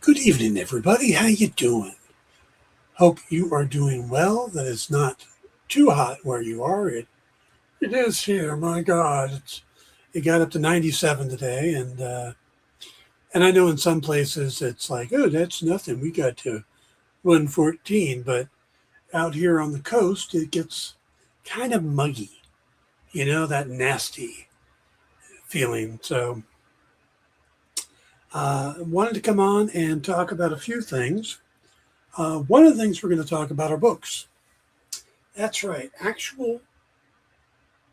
Good evening, everybody. How you doing? Hope you are doing well. That it's not too hot where you are. It is here. My God, it got up to 97 today, and I know in some places it's like, oh, that's nothing. We got to 114, but out here on the coast it gets kind of muggy. That nasty feeling. So, wanted to come on and talk about a few things. One of the things we're going to talk about are books. That's right, actual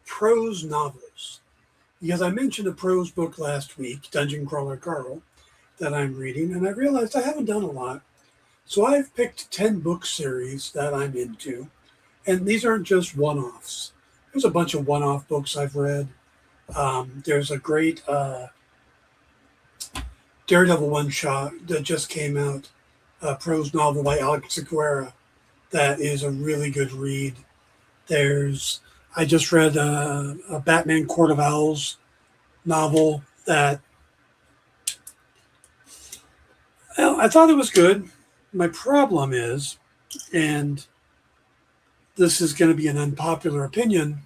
prose novels. Because I mentioned a prose book last week, Dungeon Crawler Carl, that I'm reading, and I realized I haven't done a lot. So I've picked 10 book series that I'm into, and these aren't just one-offs. There's a bunch of one-off books I've read. There's a great Daredevil one-shot that just came out, a prose novel by Alex Seguera that is a really good read. I just read a Batman Court of Owls novel that, well, I thought it was good. My problem is, and this is going to be an unpopular opinion,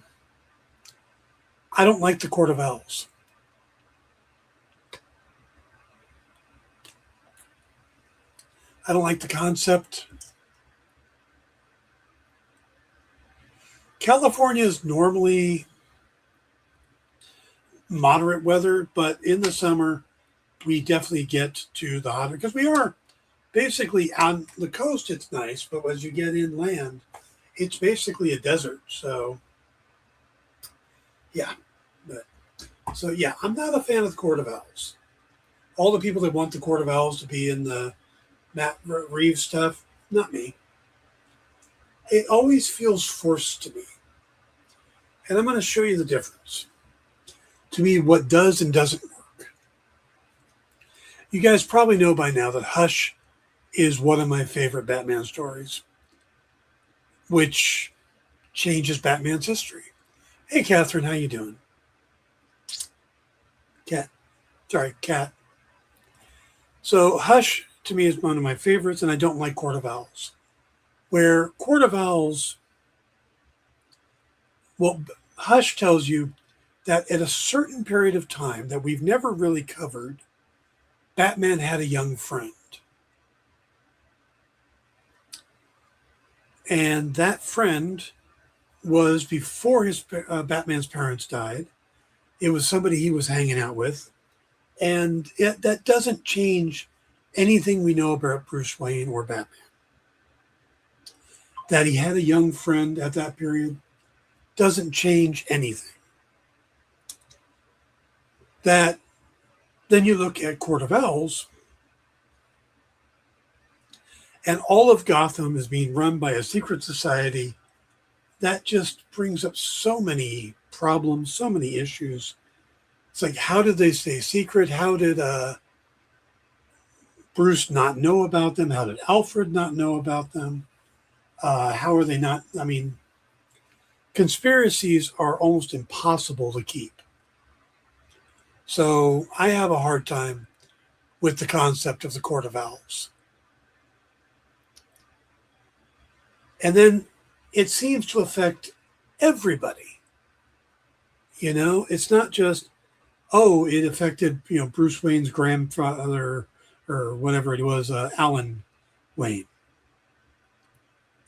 I don't like the Court of Owls. I don't like the concept. California is normally moderate weather, but in the summer, we definitely get to the hotter, because we are basically on the coast, it's nice, but as you get inland, it's basically a desert. So, yeah. I'm not a fan of the Court of Owls. All the people that want the Court of Owls to be in the Matt Reeves stuff, not me. It always feels forced to me. And I'm going to show you the difference. To me, what does and doesn't work. You guys probably know by now that Hush is one of my favorite Batman stories, which changes Batman's history. Hey, Catherine, how you doing? Cat. So Hush, to me, is one of my favorites, and I don't like Court of Owls. Where Court of Owls, well, Hush tells you that at a certain period of time that we've never really covered, Batman had a young friend. And that friend was before Batman's parents died. It was somebody he was hanging out with. And that doesn't change anything we know about Bruce Wayne or Batman. That he had a young friend at that period doesn't change anything. That then you look at Court of Owls, and all of Gotham is being run by a secret society that just brings up so many problems, so many issues. It's like, how did they stay secret? How did Bruce not know about them? How did Alfred not know about them? How are they not? I mean, conspiracies are almost impossible to keep. So I have a hard time with the concept of the Court of Owls. And then it seems to affect everybody. It's not just, it affected, Bruce Wayne's grandfather or whatever it was, Alan Wayne.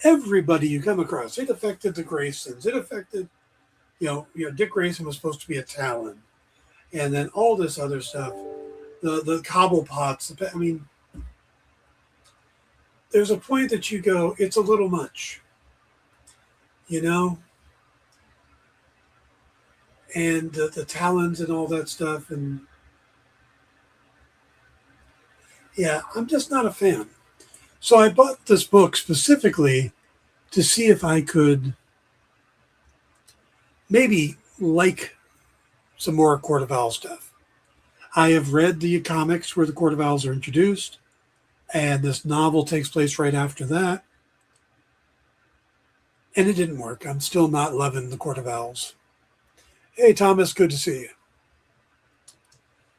Everybody you come across, it affected the Graysons. It affected, Dick Grayson was supposed to be a Talon. And then all this other stuff, the Cobblepots. I mean, there's a point that you go, it's a little much, and the Talons and all that stuff. And yeah, I'm just not a fan. So I bought this book specifically to see if I could maybe like some more Court of Owls stuff. I have read the comics where the Court of Owls are introduced, and this novel takes place right after that. And it didn't work. I'm still not loving the Court of Owls. Hey, Thomas, good to see you.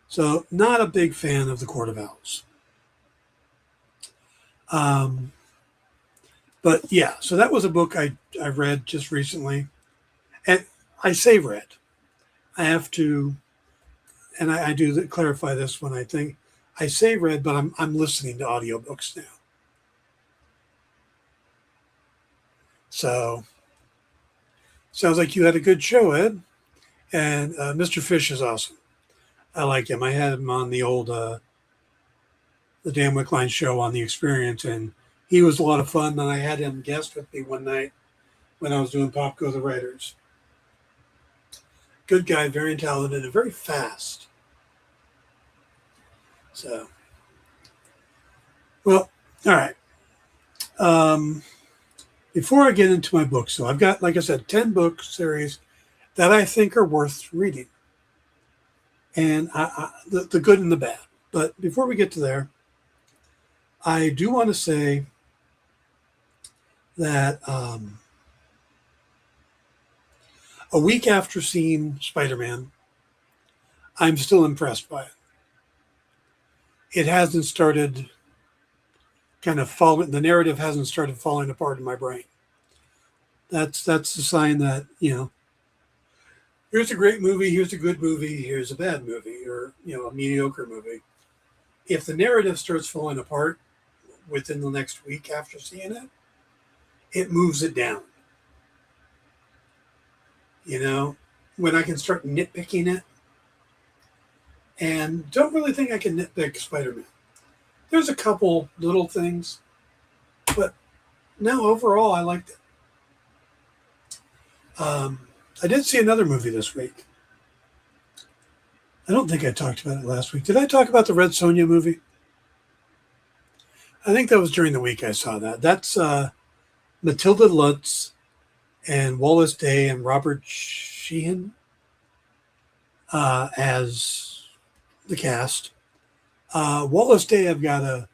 So, not a big fan of the Court of Owls. Um, but yeah, so that was a book I read just recently. And I say read. I have to, and I do clarify this when I think I say read, but I'm listening to audiobooks now. So sounds like you had a good show, Ed. And Mr. Fish is awesome. I like him. I had him on the old the Dan Wickline show on the Experience, and he was a lot of fun. And I had him guest with me one night when I was doing Pop Go the Writers. Good guy, very talented, and very fast. So, well, all right. Before I get into my books, so I've got, like I said, 10 book series that I think are worth reading, and the good and the bad. But before we get to there, I do want to say that a week after seeing Spider-Man, I'm still impressed by it. It hasn't started kind of falling, the narrative hasn't started falling apart in my brain. That's a sign that, here's a great movie, here's a good movie, here's a bad movie, or, a mediocre movie. If the narrative starts falling apart within the next week after seeing it, it moves it down. When I can start nitpicking it, and don't really think I can nitpick Spider-Man. There's a couple little things, but no, overall, I liked it. I did see another movie this week. I don't think I talked about it last week. Did I talk about the Red Sonja movie? I think that was during the week I saw that. That's Matilda Lutz and Wallace Day and Robert Sheehan as the cast. Wallace Day I've got a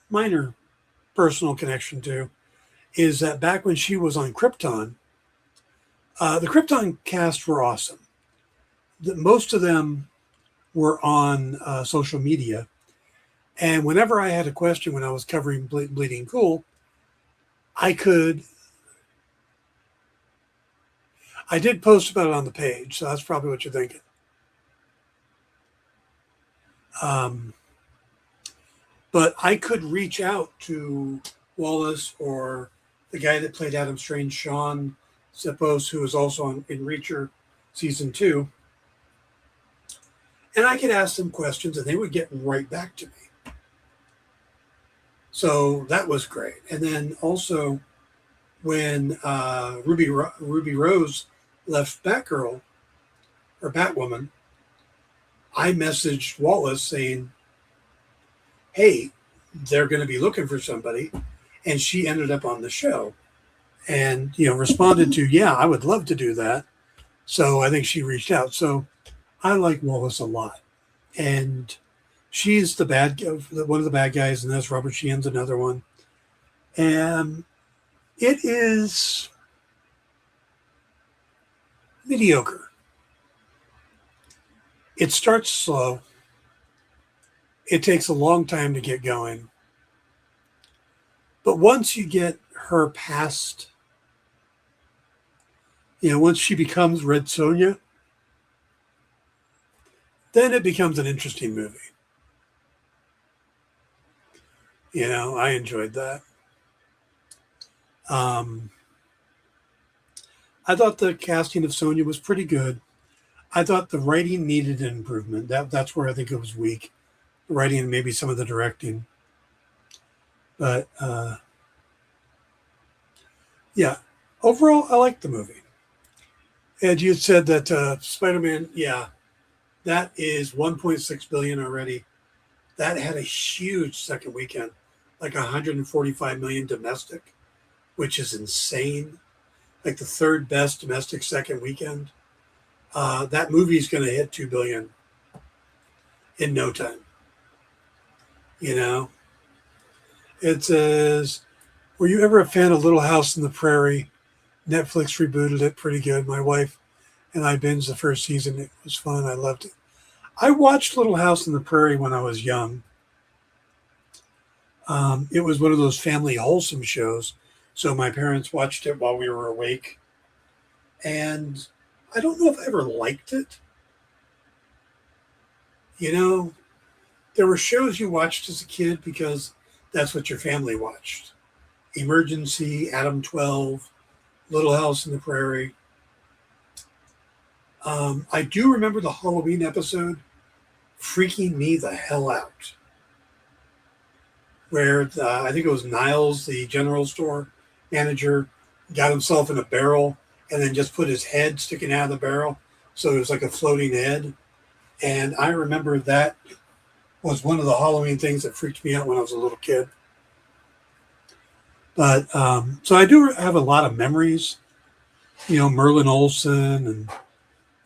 minor personal connection to, is that back when she was on Krypton, the Krypton cast were awesome. Most of them were on social media. And whenever I had a question when I was covering Bleeding Cool, I did post about it on the page, so that's probably what you're thinking. But I could reach out to Wallace or the guy that played Adam Strange, Sean Sippos, who was also in Reacher season 2. And I could ask them questions and they would get right back to me. So that was great. And then also when Ruby Rose left Batgirl or Batwoman, I messaged Wallace saying, hey, they're going to be looking for somebody. And she ended up on the show and, responded to, yeah, I would love to do that. So I think she reached out. So I like Wallace a lot. And she's one of the bad guys in this. Robert Sheehan's another one. And it is mediocre. It starts slow. It takes a long time to get going. But once you get her past, once she becomes Red Sonja, then it becomes an interesting movie. I enjoyed that. I thought the casting of Sonja was pretty good. I thought the writing needed an improvement. That's where I think it was weak. The writing and maybe some of the directing. But, yeah, overall, I liked the movie. And you had said that Spider-Man, yeah, that is 1.6 billion already. That had a huge second weekend, like 145 million domestic, which is insane. Like the third best domestic second weekend. That movie is going to hit 2 billion in no time. It says, were you ever a fan of Little House on the Prairie? Netflix rebooted it pretty good. My wife and I binged the first season. It was fun. I loved it. I watched Little House on the Prairie when I was young. It was one of those family wholesome shows. So my parents watched it while we were awake. And I don't know if I ever liked it. You know, there were shows you watched as a kid because that's what your family watched. Emergency, Adam 12, Little House in the Prairie. I do remember the Halloween episode freaking me the hell out, where I think it was Niles, the general store manager, got himself in a barrel and then just put his head sticking out of the barrel. So it was like a floating head. And I remember that was one of the Halloween things that freaked me out when I was a little kid. But so I do have a lot of memories, Merlin Olsen, and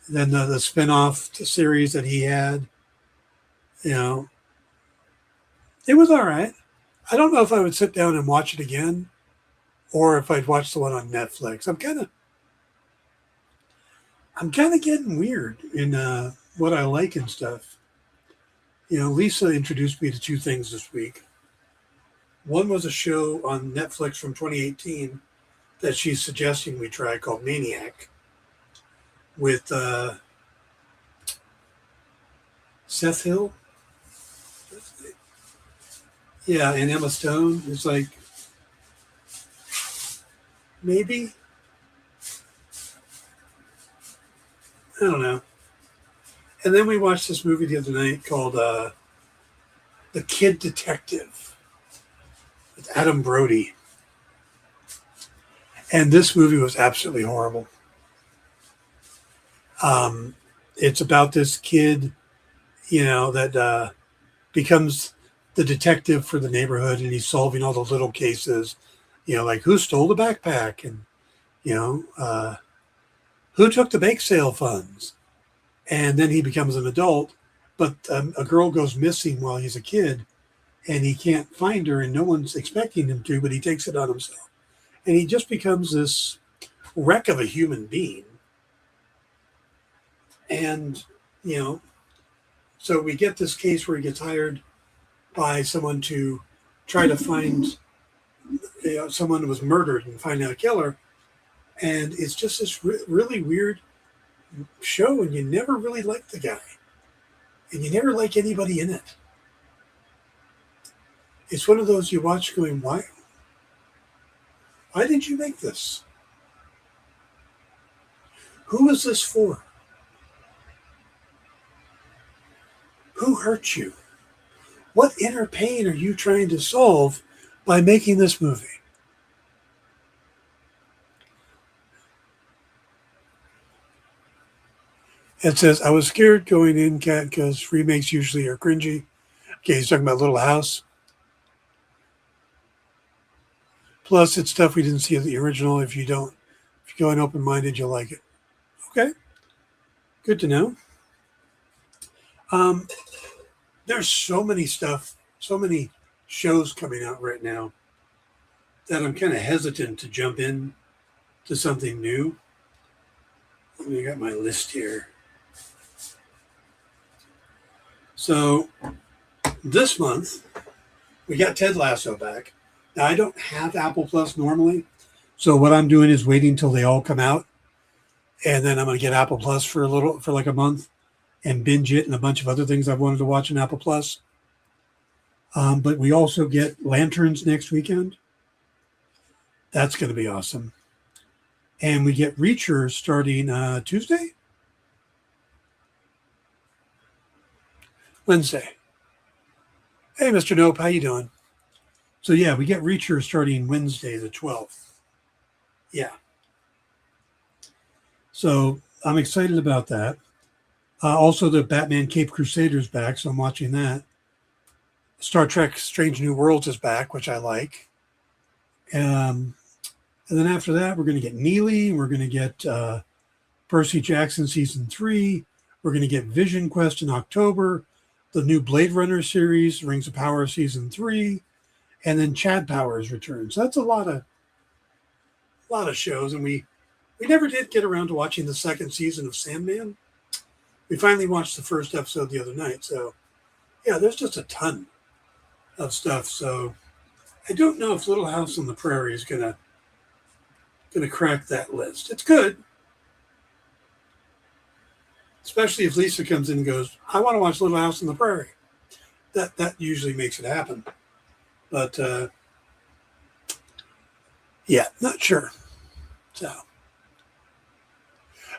then the spin-off series that he had. It was all right. I don't know if I would sit down and watch it again, or if I'd watch the one on Netflix. I'm kind of getting weird in what I like and stuff. Lisa introduced me to two things this week. One was a show on Netflix from 2018 that she's suggesting we try called Maniac with Seth Hill. Yeah, and Emma Stone. It's like, maybe? I don't know. And then we watched this movie the other night called The Kid Detective with Adam Brody. And this movie was absolutely horrible. It's about this kid, that becomes the detective for the neighborhood, and he's solving all the little cases, like who stole the backpack, and, who took the bake sale funds. And then he becomes an adult, but a girl goes missing while he's a kid, and he can't find her, and no one's expecting him to, but he takes it on himself. And he just becomes this wreck of a human being. And, so we get this case where he gets hired by someone to try to find someone who was murdered and find out a killer. And it's just this really weird show, and you never really like the guy. And you never like anybody in it. It's one of those you watch going, why did you make this? Who is this for? Who hurt you? What inner pain are you trying to solve by making this movie? It says, I was scared going in, Kat, because remakes usually are cringy. Okay, he's talking about Little House. Plus, it's stuff we didn't see in the original. If you go in open-minded, you'll like it. Okay, good to know. There's so many shows coming out right now that I'm kind of hesitant to jump in to something new. I got my list here. So this month, we got Ted Lasso back. Now, I don't have Apple Plus normally, so what I'm doing is waiting till they all come out, and then I'm going to get Apple Plus for like a month and binge it and a bunch of other things I've wanted to watch on Apple Plus. But we also get Lanterns next weekend. That's going to be awesome. And we get Reacher starting Tuesday? Wednesday. Hey, Mr. Nope, how you doing? So, yeah, we get Reacher starting Wednesday, the 12th. Yeah. So, I'm excited about that. Also, the Batman Cape Crusader's back, so I'm watching that. Star Trek Strange New Worlds is back, which I like. And then after that, we're going to get Neely. We're going to get Percy Jackson Season 3. We're going to get Vision Quest in October. The new Blade Runner series, Rings of Power Season 3. And then Chad Powers returns. So that's a lot of shows. And we never did get around to watching the second season of Sandman. We finally watched the first episode the other night. So, yeah, there's just a ton of stuff. So, I don't know if Little House on the Prairie is gonna crack that list. It's good, especially if Lisa comes in and goes, "I want to watch Little House on the Prairie." That usually makes it happen. But yeah, not sure.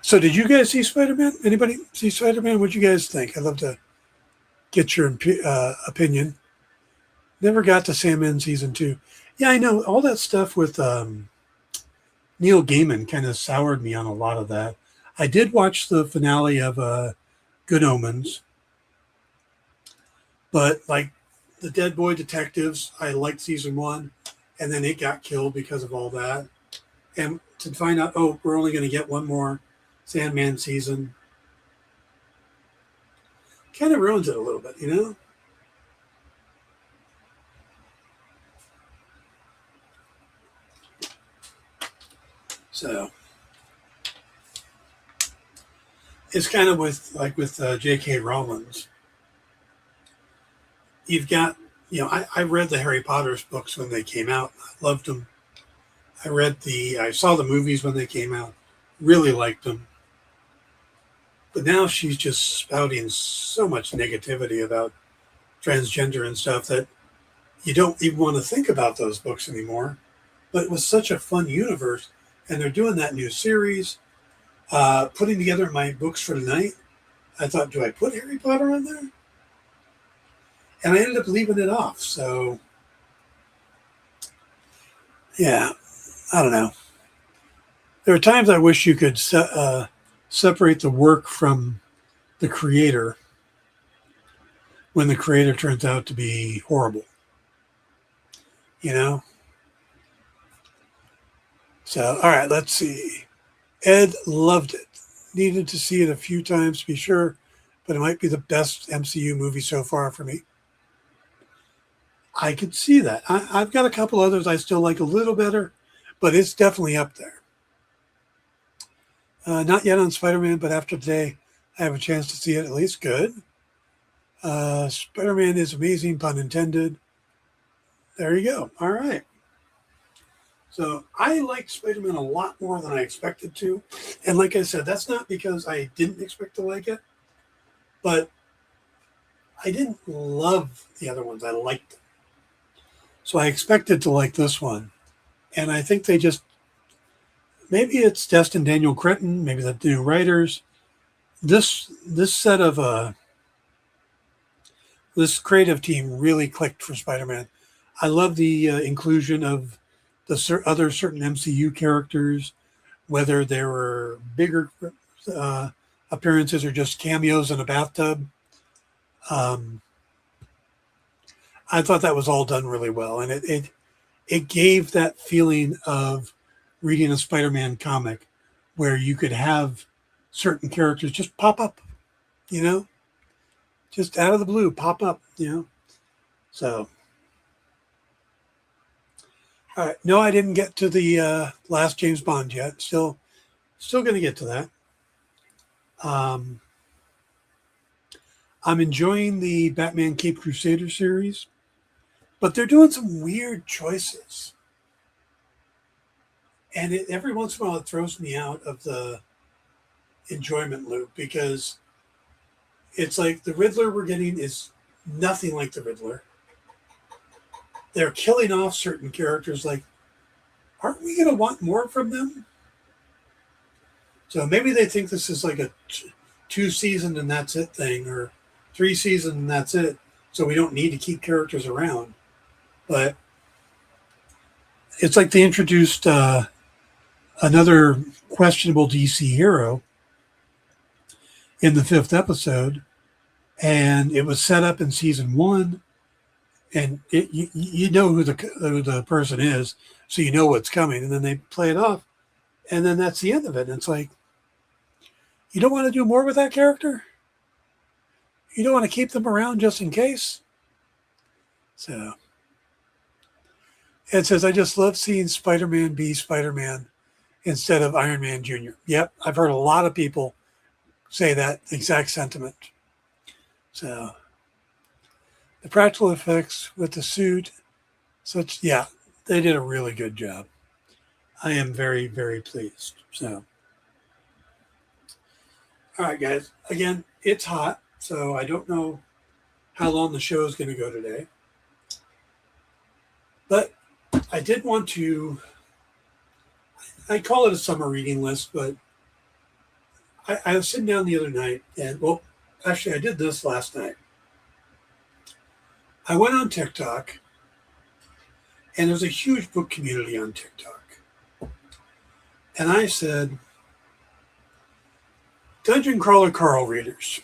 So did you guys see Spider-Man? Anybody see Spider-Man? What'd you guys think? I'd love to get your opinion. Never got to Sandman season 2. Yeah, I know all that stuff with Neil Gaiman kind of soured me on a lot of that. I did watch the finale of Good Omens, but like the Dead Boy Detectives, I liked season 1, and then it got killed because of all that. And to find out, oh, we're only going to get one more Sandman season, kind of ruins it a little bit, you know? So it's kind of with J.K. Rowling's. You've got, I read the Harry Potter's books when they came out. I loved them. I saw the movies when they came out. Really liked them. But now she's just spouting so much negativity about transgender and stuff that you don't even want to think about those books anymore. But it was such a fun universe. And they're doing that new series, putting together my books for tonight. I thought, do I put Harry Potter on there? And I ended up leaving it off. So, yeah, I don't know. There are times I wish you could separate the work from the creator when the creator turns out to be horrible. You know? So, all right, let's see. Ed loved it. Needed to see it a few times to be sure, but it might be the best MCU movie so far for me. I could see that. I've got a couple others I still like a little better, but it's definitely up there. Not yet on Spider-Man, but after today, I have a chance to see it at least. Good. Spider-Man is amazing, pun intended. There you go. All right. So I liked Spider-Man a lot more than I expected to. And like I said, that's not because I didn't expect to like it, but I didn't love the other ones. I liked them. So I expected to like this one. And I think they just, maybe it's Destin Daniel Cretton, maybe the new writers. This set of, this creative team really clicked for Spider-Man. I love the inclusion of the other certain MCU characters, whether they were bigger appearances or just cameos in a bathtub. I thought that was all done really well, and it gave that feeling of reading a Spider-Man comic where you could have certain characters just pop up, just out of the blue, pop up, So, all right. No, I didn't get to the last James Bond yet. Still going to get to that. I'm enjoying the Batman Cape Crusader series, but they're doing some weird choices. And every once in a while, it throws me out of the enjoyment loop because it's like the Riddler we're getting is nothing like the Riddler. They're killing off certain characters. Like, aren't we going to want more from them? So maybe they think this is like a 2-season and that's it thing, or 3-season and that's it. So we don't need to keep characters around. But it's like they introduced another questionable DC hero in the 5th episode, and it was set up in season 1, and you know who the person is, so you know what's coming, and then they play it off, and then that's the end of it. And it's like, you don't want to do more with that character? You don't want to keep them around just in case? So it says, I just love seeing Spider-Man be Spider-Man instead of Iron Man Jr. Yep, I've heard a lot of people say that exact sentiment. So the practical effects with the suit Yeah, they did a really good job. I am very, very pleased. So, all right, guys. Again, it's hot, so I don't know how long the show is going to go today. But I did want to, I call it a summer reading list, but I was sitting down the other night and, well, actually, I did this last night. I went on TikTok, and there's a huge book community on TikTok. And I said, Dungeon Crawler Carl readers,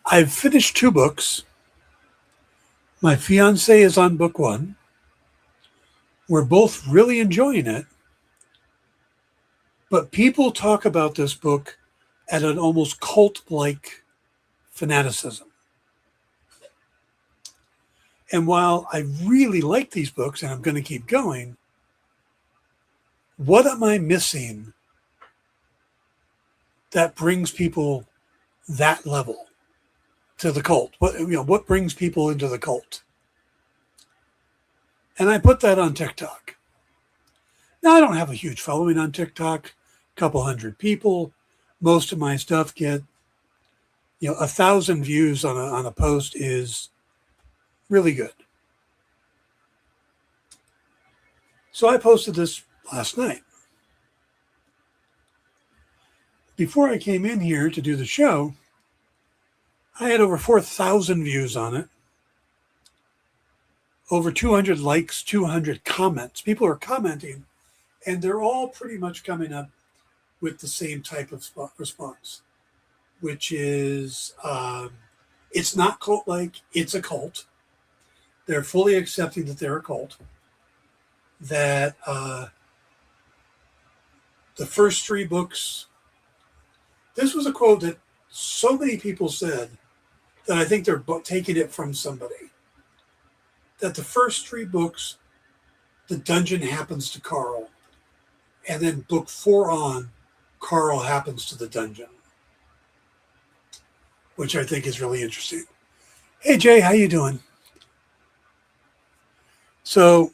I've finished 2 books. My fiance is on book 1. We're both really enjoying it. But people talk about this book at an almost cult-like fanaticism. And while I really like these books and I'm going to keep going, what am I missing that brings people that level to the cult? What brings people into the cult? And I put that on TikTok. Now, I don't have a huge following on TikTok, a couple hundred people. Most of my stuff get, 1,000 views on a post is really good. So I posted this last night. Before I came in here to do the show, I had over 4,000 views on it, over 200 likes, 200 comments. People are commenting, and they're all pretty much coming up with the same type of response, which is it's not cult-like, it's a cult. They're fully accepting that they're a cult, that the first 3 books, this was a quote that so many people said that I think they're taking it from somebody, that the first 3 books, the dungeon happens to Carl, and then book 4 on, Carl happens to the dungeon, which I think is really interesting. Hey, Jay, how you doing? So,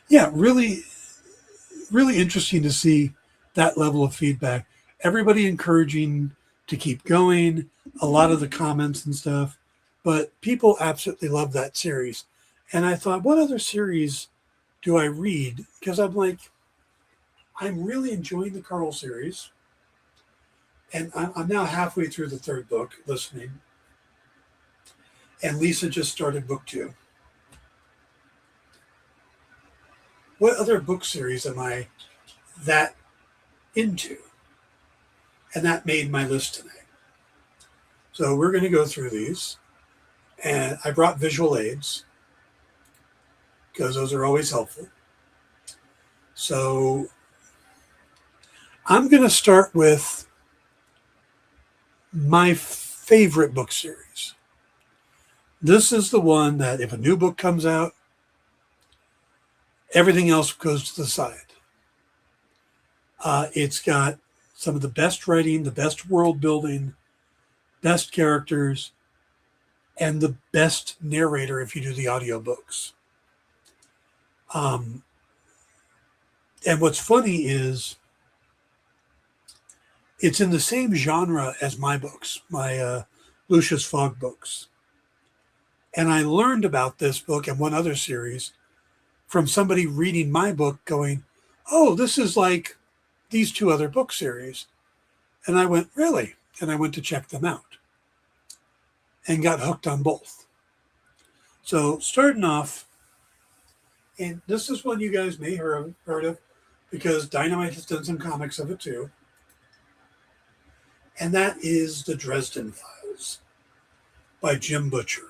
yeah, really, really interesting to see that level of feedback. Everybody encouraging to keep going, a lot of the comments and stuff, but people absolutely love that series. And I thought, what other series do I read? Because I'm really enjoying the Carl series. And I'm now halfway through the 3rd book, listening. And Lisa just started book 2. What other book series am I that into? And that made my list tonight. So we're going to go through these. And I brought visual aids, because those are always helpful. So I'm going to start with my favorite book series. This is the one that if a new book comes out, everything else goes to the side. It's got some of the best writing, the best world building, best characters, and the best narrator if you do the audiobooks. And what's funny is it's in the same genre as my books, my Lucius Fogg books. And I learned about this book and one other series from somebody reading my book going, oh, this is like these 2 other book series. And I went, really? And I went to check them out and got hooked on both. So starting off, and this is one you guys may have heard of because Dynamite has done some comics of it too. And that is The Dresden Files by Jim Butcher.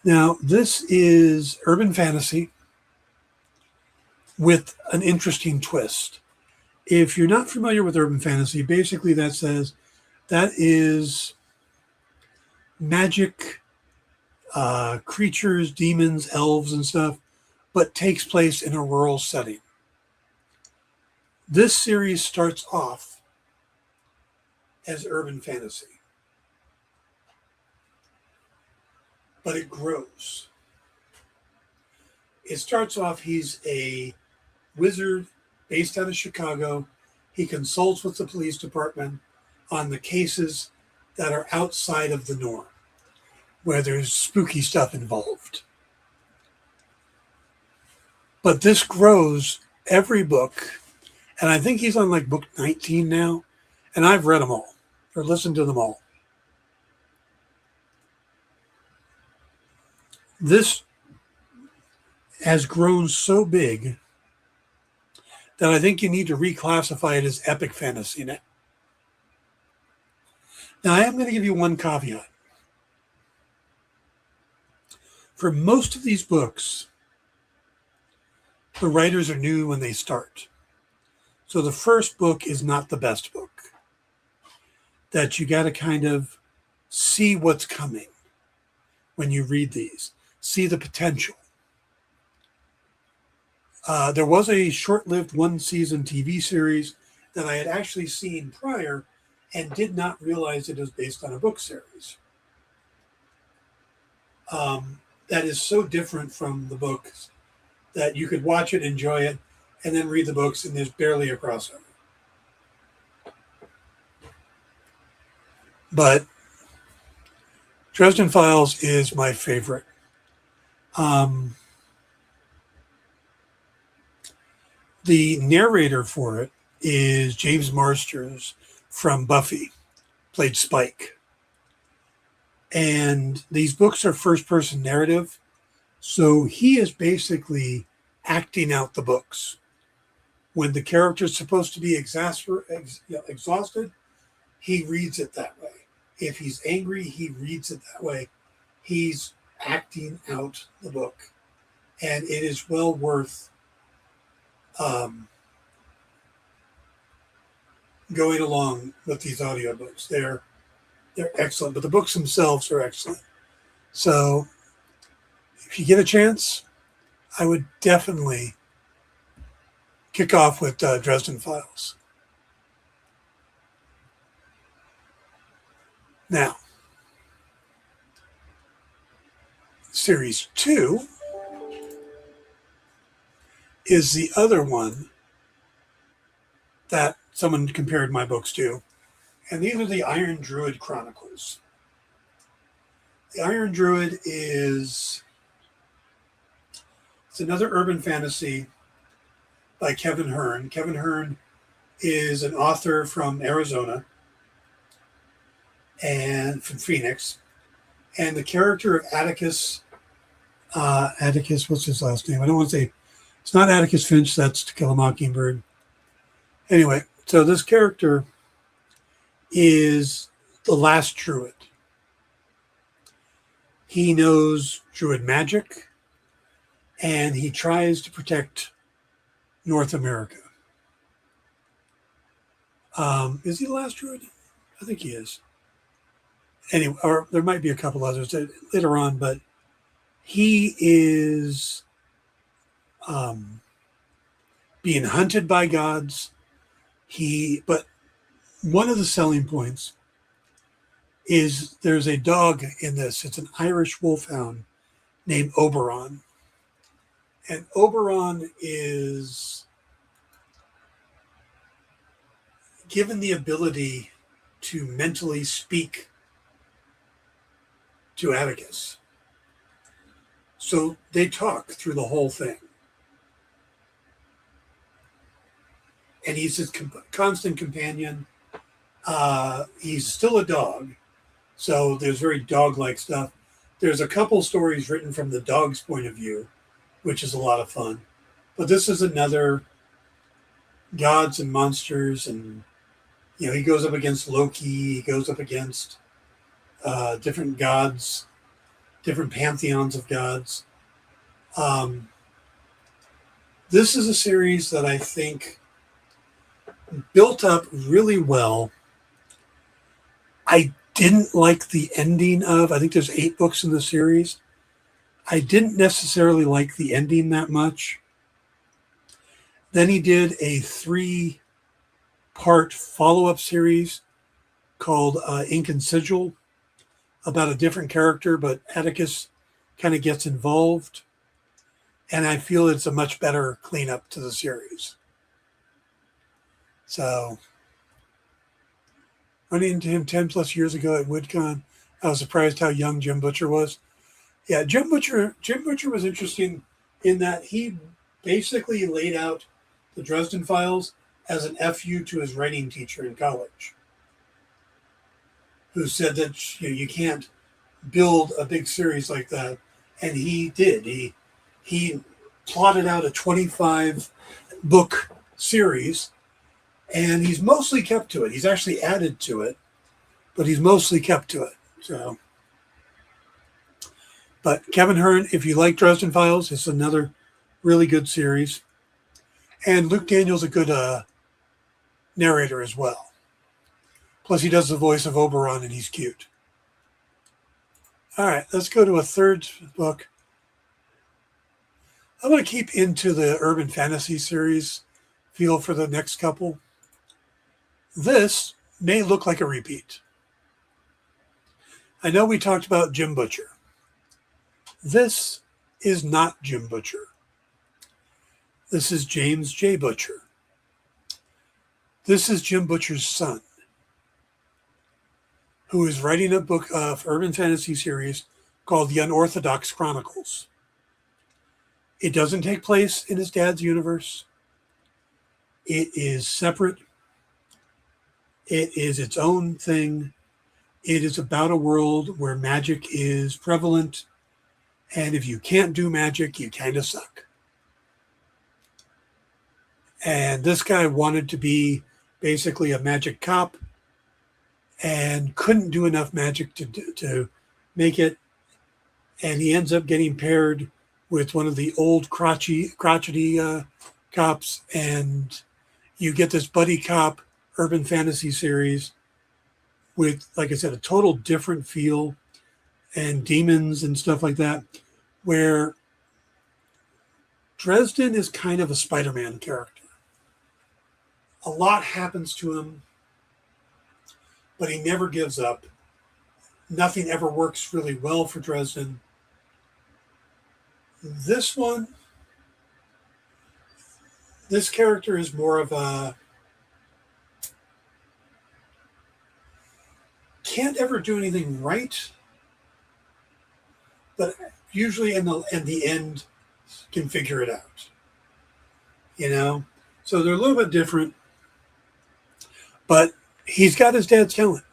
Now, this is urban fantasy with an interesting twist. If you're not familiar with urban fantasy, basically that says that is magic, creatures, demons, elves, and stuff, but takes place in a rural setting. This series starts off as urban fantasy. but it grows. It starts off, he's a wizard based out of Chicago. He consults with the police department on the cases that are outside of the norm, where there's spooky stuff involved. But this grows every book, and I think he's on like book 19 now, and I've read them all or listened to them all. This has grown so big that I think you need to reclassify it as epic fantasy now. Now, I am going to give you one caveat. For most of these books, the writers are new when they start. So the first book is not the best book. That you got to kind of see what's coming when you read these. See the potential. There was a short-lived one-season TV series that I had actually seen prior and did not realize it was based on a book series. That is so different from the books that you could watch it, enjoy it, and then read the books, and there's barely a crossover. But Dresden Files is my favorite. The narrator for it is James Marsters from Buffy, played Spike. And these books are first-person narrative, so he is basically acting out the books. When the character is supposed to be exhausted, he reads it that way. If he's angry, he reads it that way. He's acting out the book. And it is well worth going along with these audiobooks. They're excellent, but the books themselves are excellent. So if you get a chance, I would definitely kick off with Dresden Files. Now, Series 2 is the other one that someone compared my books to. And these are the Iron Druid Chronicles. The Iron Druid it's another urban fantasy by Kevin Hearn. Kevin Hearn is an author from Arizona and from Phoenix. And the character of Atticus, what's his last name? I don't want to say, it's not Atticus Finch, that's To Kill a Mockingbird. Anyway, so this character is the last druid. He knows druid magic, and he tries to protect North America. Is he the last druid? I think he is. Anyway, or there might be a couple others later on, but he is being hunted by gods. But one of the selling points is there's a dog in this. It's an Irish wolfhound named Oberon. And Oberon is given the ability to mentally speak to Atticus. So they talk through the whole thing. And he's his constant companion. He's still a dog, so there's very dog-like stuff. There's a couple stories written from the dog's point of view, which is a lot of fun. But this is another gods and monsters, and he goes up against Loki. He goes up against different gods, different pantheons of gods. This is a series that I think built up really well. I didn't like the ending of, I think there's 8 books in the series. I didn't necessarily like the ending that much. Then he did a 3-part follow-up series called Ink and Sigil about a different character, but Atticus kind of gets involved, and I feel it's a much better cleanup to the series. So, running into him 10 plus years ago at WoodCon, I was surprised how young Jim Butcher was. Yeah, Jim Butcher was interesting in that he basically laid out the Dresden Files as an FU to his writing teacher in college, who said that you can't build a big series like that, and he did. He plotted out a 25 book series, and he's mostly kept to it. He's actually added to it, but he's mostly kept to it. So, but Kevin Hearn, if you like Dresden Files, it's another really good series, and Luke Daniel's a good narrator as well. Plus, he does the voice of Oberon, and he's cute. All right, let's go to a third book. I'm going to keep into the urban fantasy series feel for the next couple. This may look like a repeat. I know we talked about Jim Butcher. This is not Jim Butcher. This is James J. Butcher. This is Jim Butcher's son, who is writing a book of urban fantasy series called The Unorthodox Chronicles. It doesn't take place in his dad's universe. It is separate. It is its own thing. It is about a world where magic is prevalent, and if you can't do magic, you kind of suck. And this guy wanted to be basically a magic cop and couldn't do enough magic to make it. And he ends up getting paired with one of the old crotchety cops, and you get this buddy cop urban fantasy series with, like I said, a total different feel and demons and stuff like that, where Dresden is kind of a Spider-Man character. A lot happens to him, but he never gives up. Nothing ever works really well for Dresden. This character is more of a can't ever do anything right, but usually in the end can figure it out. So they're a little bit different, but he's got his dad's talent.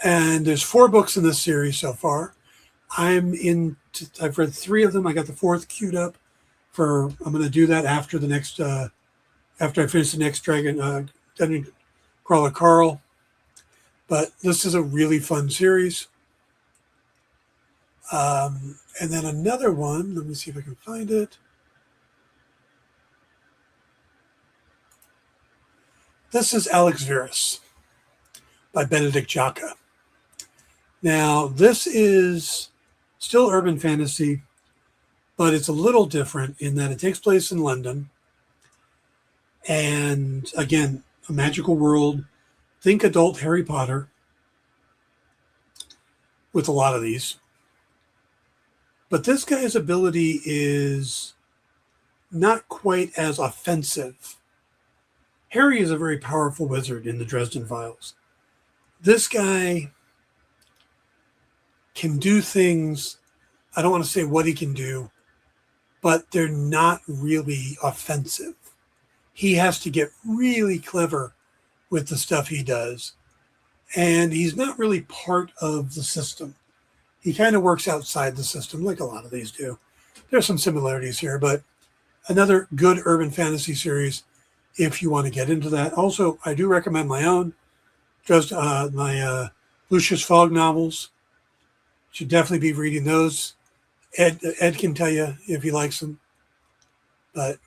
And there's 4 books in this series so far. I've read 3 of them. I got the 4th queued up I'm going to do that after the next, after I finish the next Dungeon Crawler Carl. But this is a really fun series. And then another one, let me see if I can find it. This is Alex Verus by Benedict Jacka. Now, this is still urban fantasy, but it's a little different in that it takes place in London. And again, a magical world. Think adult Harry Potter with a lot of these. But this guy's ability is not quite as offensive. Harry is a very powerful wizard in the Dresden Files. This guy can do things, I don't want to say what he can do, but they're not really offensive. He has to get really clever with the stuff he does. And he's not really part of the system. He kind of works outside the system, like a lot of these do. There's some similarities here, but another good urban fantasy series if you want to get into that. Also, I do recommend my own, just my Lucius Fogg novels. Should definitely be reading those. Ed can tell you if he likes them. But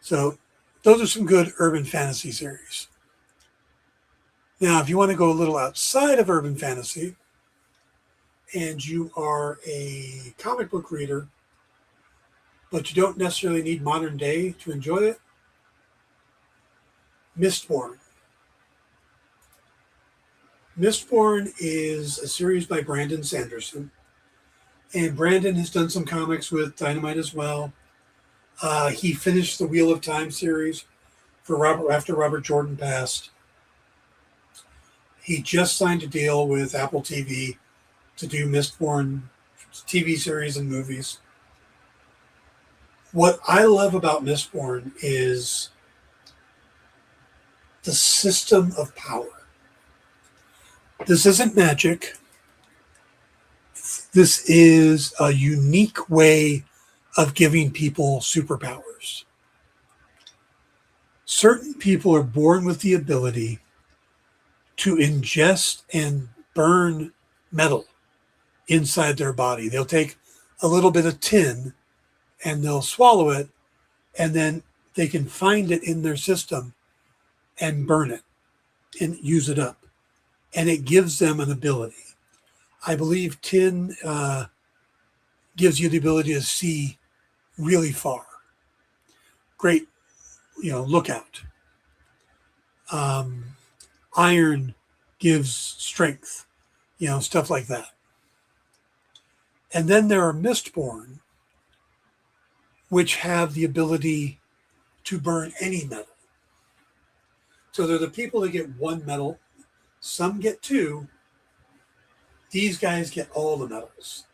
so those are some good urban fantasy series. Now, if you want to go a little outside of urban fantasy and you are a comic book reader, but you don't necessarily need modern day to enjoy it, Mistborn. Mistborn is a series by Brandon Sanderson, and Brandon has done some comics with Dynamite as well. He finished the Wheel of Time series for Robert after Robert Jordan passed. He just signed a deal with Apple TV to do Mistborn TV series and movies. What I love about Mistborn is the system of power. This isn't magic. This is a unique way of giving people superpowers. Certain people are born with the ability to ingest and burn metal inside their body. They'll take a little bit of tin and they'll swallow it, and then they can find it in their system and burn it and use it up. And it gives them an ability. I believe tin gives you the ability to see really far. Great, lookout. Iron gives strength, stuff like that. And then there are Mistborn, which have the ability to burn any metal. So they're the people that get one metal. Some get two. These guys get all the metals.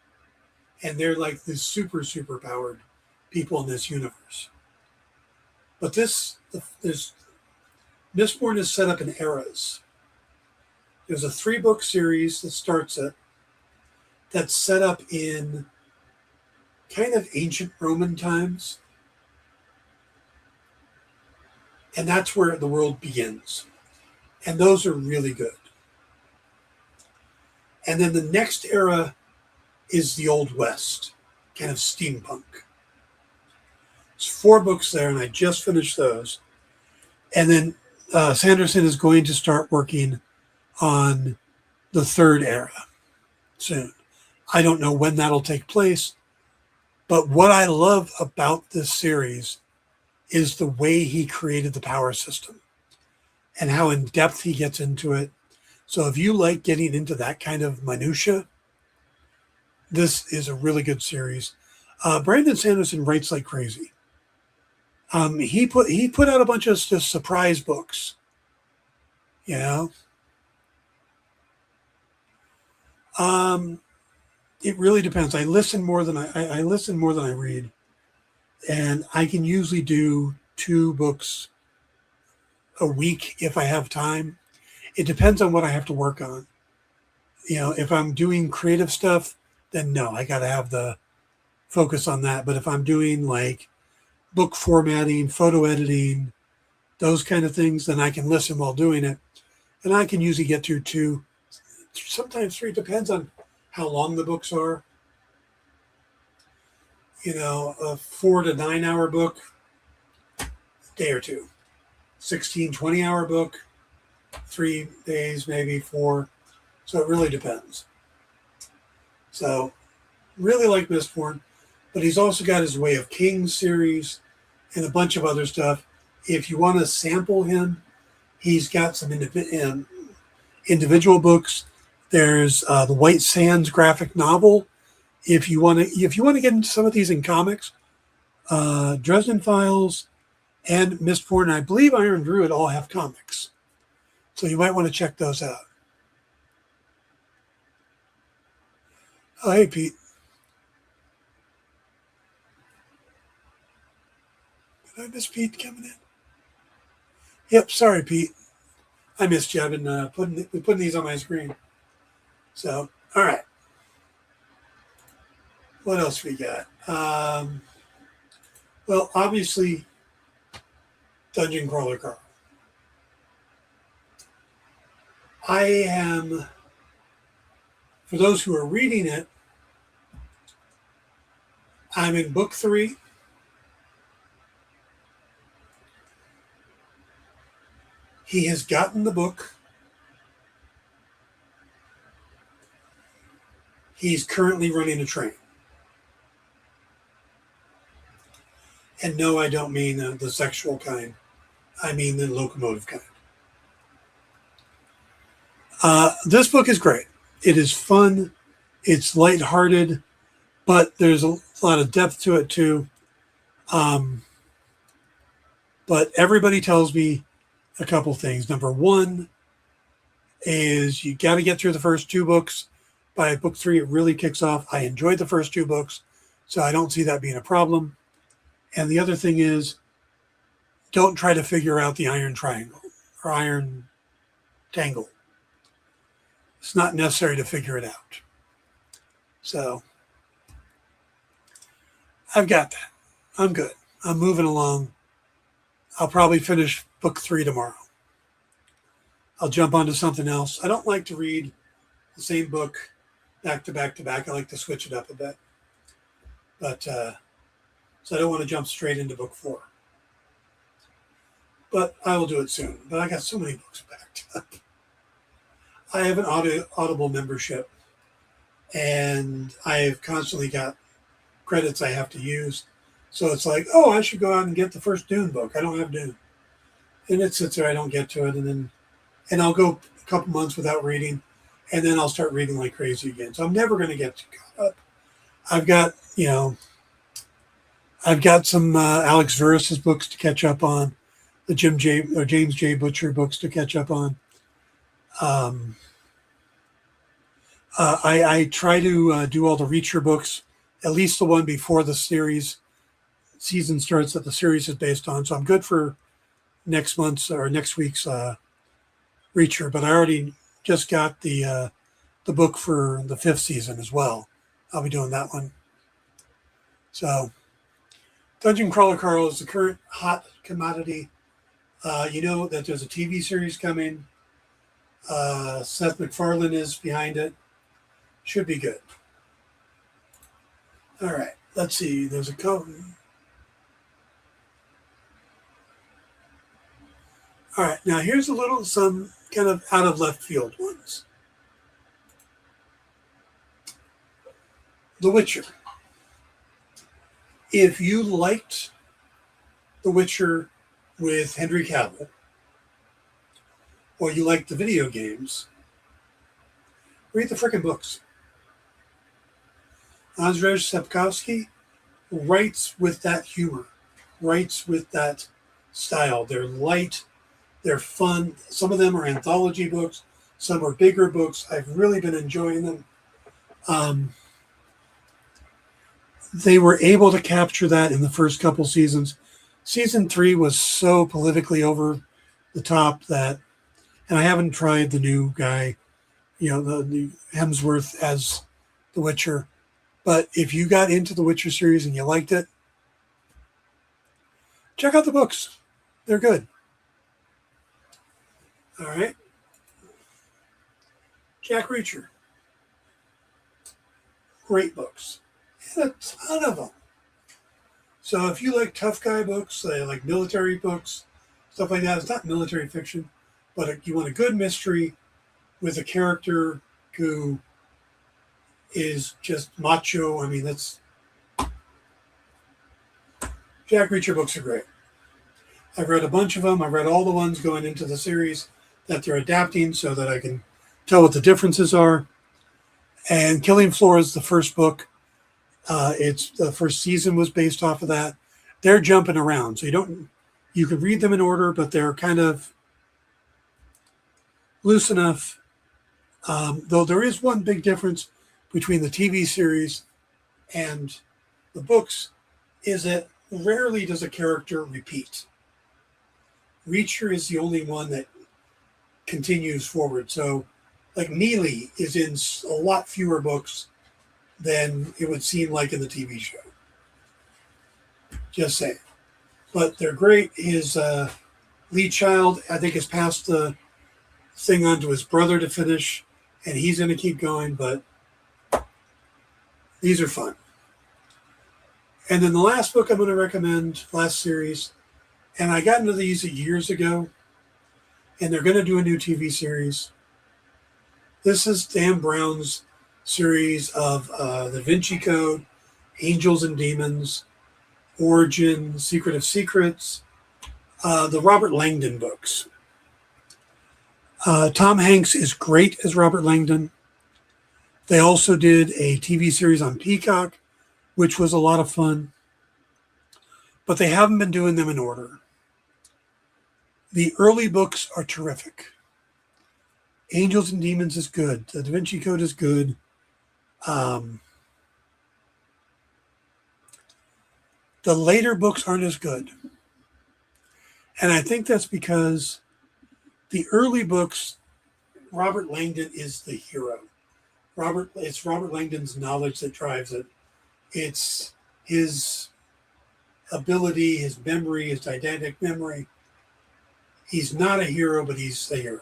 And they're like the super powered people in this universe. But Mistborn is set up in eras. There's a 3-book series that starts it that's set up in kind of ancient Roman times. And that's where the world begins. And those are really good. And then the next era is the Old West, kind of steampunk. It's 4 books there, and I just finished those. And then Sanderson is going to start working on the 3rd era soon. I don't know when that'll take place, but what I love about this series is the way he created the power system and how in depth he gets into it. So if you like getting into that kind of minutia, this is a really good series. Brandon Sanderson writes like crazy. He put out a bunch of just surprise books, It really depends. I listen more than I listen more than I read, and I can usually do 2 books a week if I have time. It depends on what I have to work on. If I'm doing creative stuff, then no, I got to have the focus on that. But if I'm doing like book formatting, photo editing, those kind of things, then I can listen while doing it. And I can usually get through 2, sometimes 3, depends on how long the books are. A 4 to 9 hour book, day or 2. 16, 20-hour book, 3 days, maybe 4. So it really depends. So really like Mistborn, but he's also got his Way of Kings series and a bunch of other stuff. If you want to sample him, he's got some individual books. There's the White Sands graphic novel. If you want to get into some of these in comics, Dresden Files and Mistborn, and I believe Iron Druid all have comics. So you might want to check those out. Oh, hey, Pete. Did I miss Pete coming in? Yep, sorry, Pete. I missed you. I've been putting these on my screen. So, all right. What else we got? Well, obviously, Dungeon Crawler Carl. I am, for those who are reading it, I'm in book 3. He has gotten the book. He's currently running a train. And no, I don't mean the sexual kind. I mean the locomotive kind. This book is great. It is fun. It's lighthearted, but there's a lot of depth to it too. Um, but everybody tells me a couple things. Number one is you got to get through the first two books. By book three, it really kicks off. I enjoyed the first two books, so I don't see that being a problem. And the other thing is, don't try to figure out the iron triangle or iron tangle. It's not necessary to figure it out. So I've got that. I'm good. I'm moving along. I'll probably finish book three tomorrow. I'll jump onto something else. I don't like to read the same book back to back to back. I like to switch it up a bit. But so I don't want to jump straight into book four. But I will do it soon. But I got so many books backed up. I have an Audible membership, and I've constantly got credits I have to use. So it's like, oh, I should go out and get the first Dune book. I don't have Dune. And it sits there, I don't get to it, and I'll go a couple months without reading, and then I'll start reading like crazy again. So I'm never going to get too caught up. I've got some Alex Verus's books to catch up on, the James J. Butcher books to catch up on. I try to do all the Reacher books, at least the one before the season starts that the series is based on. So I'm good for next week's Reacher. But I already just got the book for the 5th season as well. I'll be doing that one. So Dungeon Crawler Carl is the current hot commodity. You know that there's a TV series coming. Seth MacFarlane is behind it. Should be good. All right. Let's see. There's a couple. All right. Now here's some kind of out of left field ones. The Witcher. If you liked The Witcher with Henry Cavill, or you liked the video games, read the frickin' books. Andrzej Sapkowski writes with that humor, writes with that style. They're light, they're fun. Some of them are anthology books, some are bigger books. I've really been enjoying them. They were able to capture that in the first couple seasons. Season 3 was so politically over the top that, and I haven't tried the new guy, the Hemsworth as The Witcher. But if you got into the Witcher series and you liked it, check out the books. They're good. All right. Jack Reacher. Great books. And a ton of them. So if you like tough guy books, like military books, stuff like that, it's not military fiction, but you want a good mystery with a character who is just macho. I mean, Jack Reacher books are great. I've read a bunch of them. I've read all the ones going into the series that they're adapting so that I can tell what the differences are. And Killing Floor is the first book. It's the first season was based off of that. They're jumping around, so you can read them in order, but they're kind of loose enough. Though there is one big difference between the TV series and the books, is that rarely does a character repeat. Reacher is the only one that continues forward. So, like Neely is in a lot fewer books than it would seem like in the TV show. Just saying. But they're great. His lead child, I think, has passed the thing on to his brother to finish, and he's going to keep going, but these are fun. And then the last book I'm going to recommend, last series, and I got into these years ago, and they're going to do a new TV series. This is Dan Brown's series of The Da Vinci Code, Angels and Demons, Origin, Secret of Secrets, the Robert Langdon books. Tom Hanks is great as Robert Langdon. They also did a TV series on Peacock, which was a lot of fun, but they haven't been doing them in order. The early books are terrific. Angels and Demons is good. The Da Vinci Code is good. The later books aren't as good. And I think that's because the early books, Robert Langdon is the hero. It's Robert Langdon's knowledge that drives it. It's his ability, his memory, his didactic memory. He's not a hero, but he's the hero.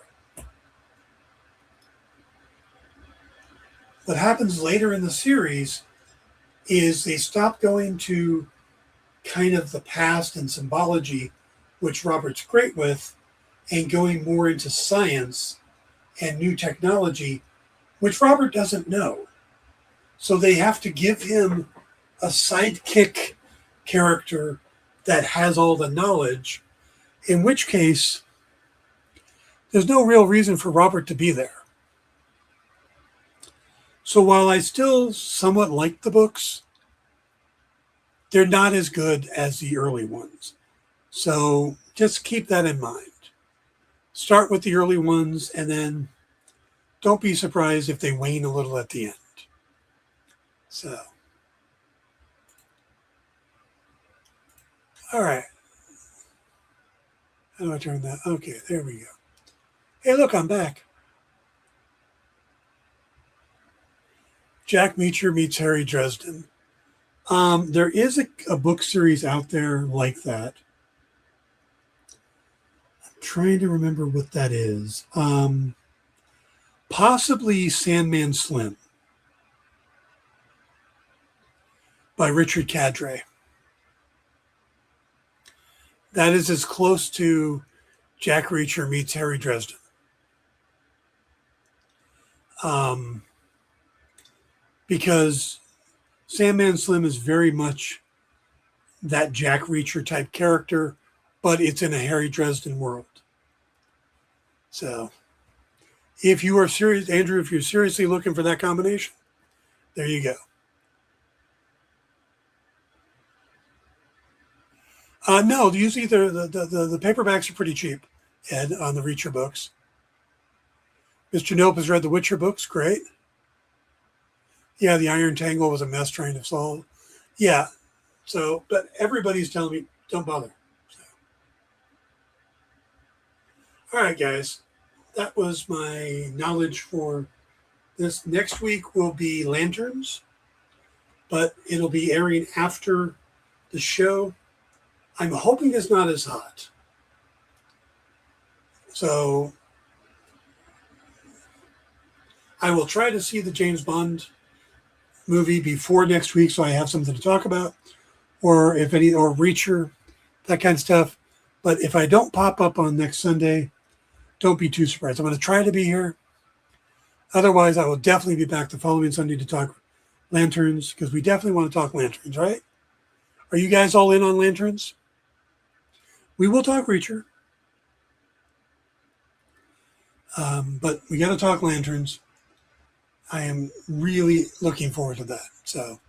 What happens later in the series is they stop going to kind of the past and symbology, which Robert's great with, and going more into science and new technology, which Robert doesn't know. So they have to give him a sidekick character that has all the knowledge, in which case there's no real reason for Robert to be there. So while I still somewhat like the books, they're not as good as the early ones. So just keep that in mind. Start with the early ones, and then don't be surprised if they wane a little at the end. So, all right. How do I turn that? Okay, there we go. Hey, look, I'm back. Jack Reacher meets Harry Dresden. There is a book series out there like that. I'm trying to remember what that is. Possibly Sandman Slim by Richard Cadre. That is as close to Jack Reacher meets Harry Dresden. Because Sandman Slim is very much that Jack Reacher type character, but it's in a Harry Dresden world. So if you are serious, Andrew, if you're seriously looking for that combination, there you go. No, usually the paperbacks are pretty cheap, Ed, on the Reacher books. Mr. Nope has read the Witcher books. Great. Yeah, the Iron Tangle was a mess trying to solve. Yeah. So, but everybody's telling me, don't bother. So. All right, guys. That was my knowledge for this. Next week will be Lanterns, but it'll be airing after the show. I'm hoping it's not as hot. So I will try to see the James Bond movie before next week so I have something to talk about, or Reacher, that kind of stuff. But if I don't pop up on next Sunday, don't be too surprised. I'm going to try to be here. Otherwise, I will definitely be back the following Sunday to talk Lanterns, because we definitely want to talk Lanterns, right? Are you guys all in on Lanterns? We will talk Reacher. But we got to talk Lanterns. I am really looking forward to that. So,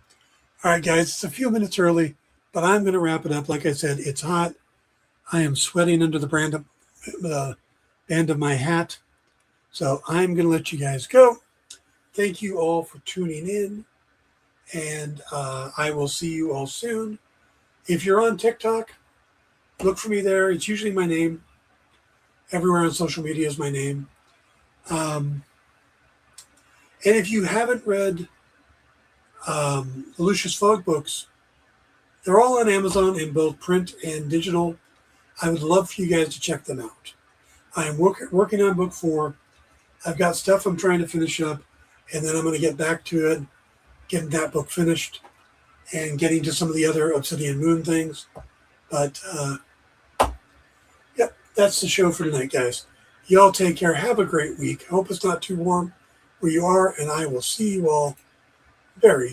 all right, guys, it's a few minutes early, but I'm going to wrap it up. Like I said, it's hot. I am sweating under the band of my hat. So I'm going to let you guys go. Thank you all for tuning in, and I will see you all soon. If you're on TikTok, look for me there. It's usually my name. Everywhere on social media is my name. And if you haven't read the Lucius Fogg books, they're all on Amazon in both print and digital. I would love for you guys to check them out. I am working on book 4. I've got stuff I'm trying to finish up, and then I'm going to get back to it, getting that book finished, and getting to some of the other Obsidian Moon things. But, yep, that's the show for tonight, guys. Y'all take care. Have a great week. Hope it's not too warm where you are, and I will see you all very,